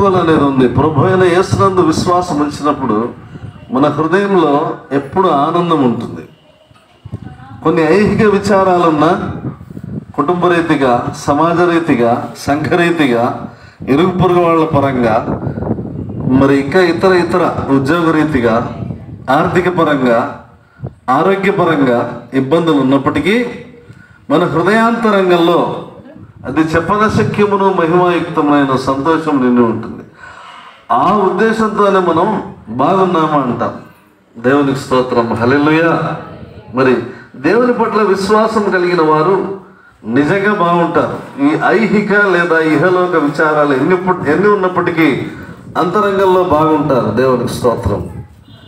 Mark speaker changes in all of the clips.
Speaker 1: ఒప్పుకోలు అనేది ఉంది. ప్రభు అయిన యేసునందు విశ్వాసం ఉంచినప్పుడు మన హృదయంలో ఎప్పుడు ఆనందం ఉంటుంది. కొన్ని ఐహిక విచారాలున్నా కుటుంబ రీతిగా, సమాజ రీతిగా, సంఘరీతిగా, ఇరుగు పొరుగు వాళ్ళ పరంగా, మరి ఇంకా ఇతర ఉద్యోగ రీతిగా, ఆర్థిక పరంగా, ఆరోగ్యపరంగా ఇబ్బందులు ఉన్నప్పటికీ మన హృదయాంతరంగంలో అది చెప్పనశక్యమును మహిమాయుక్తమైన సంతోషం నిండి ఉంటుంది. ఆ ఉద్దేశంతోనే మనం బాగున్నామా అంటాం. దేవునికి స్తోత్రం, హల్లెలూయా. మరి దేవుని పట్ల విశ్వాసం కలిగిన వారు నిజంగా బాగుంటారు. ఈ ఐహిక లేదా ఇహలోక విచారాలు ఎన్ని ఉన్నప్పటికీ అంతరంగంలో బాగుంటారు. దేవునికి స్తోత్రం.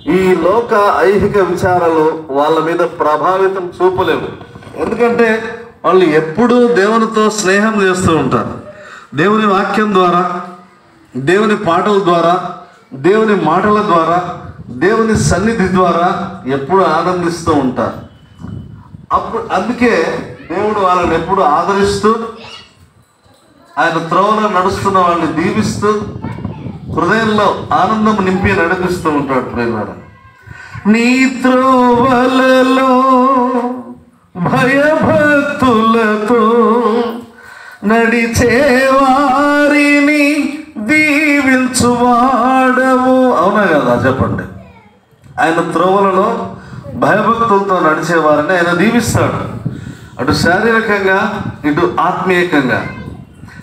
Speaker 1: ఈ లోక ఐహిక విచారాలు వాళ్ళ మీద ప్రభావితం చూపలేవు. ఎందుకంటే వాళ్ళు ఎప్పుడూ దేవునితో స్నేహం చేస్తూ ఉంటారు. దేవుని వాక్యం ద్వారా, దేవుని పాటల ద్వారా, దేవుని మాటల ద్వారా, దేవుని సన్నిధి ద్వారా ఎప్పుడు ఆనందిస్తూ ఉంటారు. అందుకే దేవుడు వాళ్ళని ఎప్పుడు ఆదరిస్తూ, ఆయన త్రోవలో నడుస్తున్న వాళ్ళని దీవిస్తూ, హృదయంలో ఆనందం నింపి నడిపిస్తూ ఉంటాడు. ప్రేమారా, నీ త్రోవలలో భయభక్తులతో నడిచేవారిని దీవించువాడవు. అవునా కదా? చెప్పండి. ఆయన త్రోవలలో భయభక్తులతో నడిచేవారిని ఆయన దీవిస్తాడు, అటు శారీరకంగా ఇటు ఆత్మీయంగా.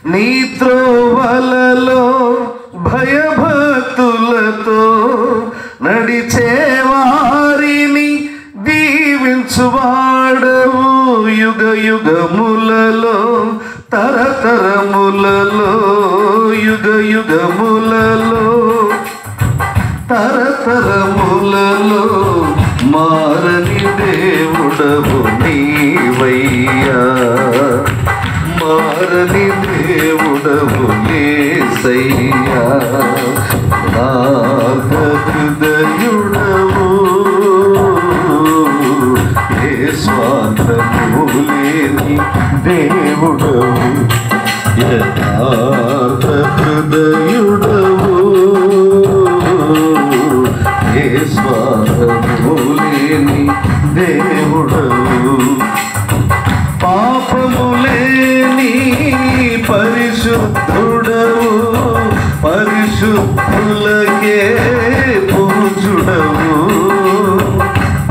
Speaker 1: నీ త్రోవలలో భయభక్తులతో నడిచేవారిని దీవించువాడవు. యుగ యుగములలో, తరతరములలో, యుగ యుగములలో, తరతరములలో మారని దేవుడవు నీవయ్యా, మారని దేవుడవు యేసయ్యా. నాథ హృదయుడవు, ఏ స్వార్థము లేని దేవుడవు, యథార్థ హృదయుడవు, ఏ స్వార్థము లేని దేవుడవు. పాపము లేని పరిశుద్ధుడవు, పరిశుద్ధులకే పూజుడవు.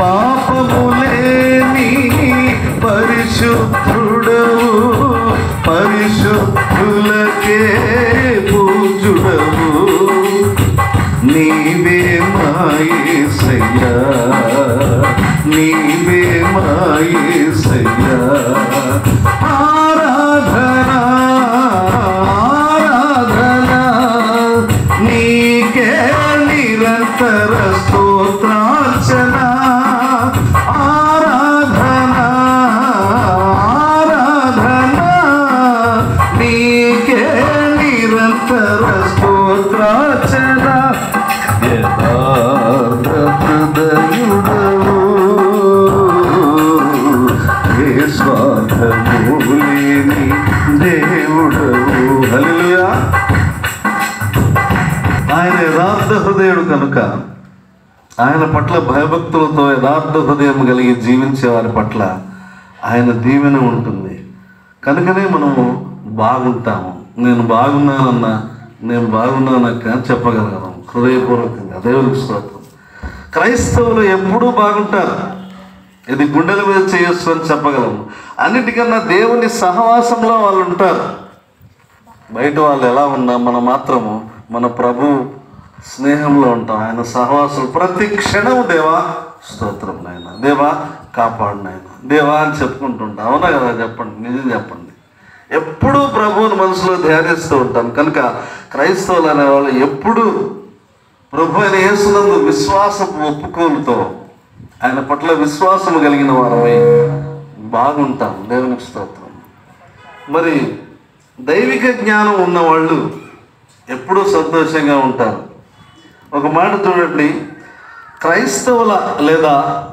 Speaker 1: పాపము లేని పరిశుద్ధుడవు, పరిశుద్ధులకే పూజుడవు. నీవే మా యేసయ్యా, నీవే మా యేసయ్యా. ఆరాధన ఆరాధన నీకే నిరంతర స్తోత్రార్చన. ఆరాధన ఆరాధన నీకే నిరంతర స్తోత్రార్చన. యథార్థ హృదయుడవు, ఏ స్వార్థము లేని దేవుడవు. హల్లెలూయా. ఆయన యథార్థ హృదయుడు కనుక ఆయన పట్ల భయభక్తులతో యథార్థ హృదయం కలిగి జీవించే వారి పట్ల ఆయన దీవెన ఉంటుంది. కనుకనే మనము బాగుంటాము. నేను బాగున్నానన్నా, నేను బాగున్నానక్క చెప్పగలను హృదయపూర్వకంగా. దేవునికి స్తోత్రం. క్రైస్తవులు ఎప్పుడూ బాగుంటారు. ఇది గుండెల మీద చేయొచ్చు అని చెప్పగలము. అన్నిటికన్నా దేవుని సహవాసంలో వాళ్ళు ఉంటారు. బయట వాళ్ళు ఎలా ఉన్నా మనం మాత్రము మన ప్రభు స్నేహంలో ఉంటాం. ఆయన సహవాసం ప్రతి క్షణం దేవా స్తోత్రం నాయన, దేవా కాపాడు నాయన, దేవా అని చెప్పుకుంటుంటాం. అవునా కదా? చెప్పండి, నిజం చెప్పండి. ఎప్పుడూ ప్రభువుని మనసులో ధ్యానిస్తూ ఉంటాం. కనుక క్రైస్తవులు అనేవాళ్ళు ఎప్పుడూ ప్రభు అయిన యేసునందు విశ్వాసపు ఒప్పుకోలుతో, ఆయన పట్ల విశ్వాసం కలిగిన వారమై బాగుంటాం. దేవునికి స్తోత్రం. మరి దైవిక జ్ఞానం ఉన్నవాళ్ళు ఎప్పుడూ సంతోషంగా ఉంటారు. ఒక మాట చూడండి, క్రైస్తవుల లేదా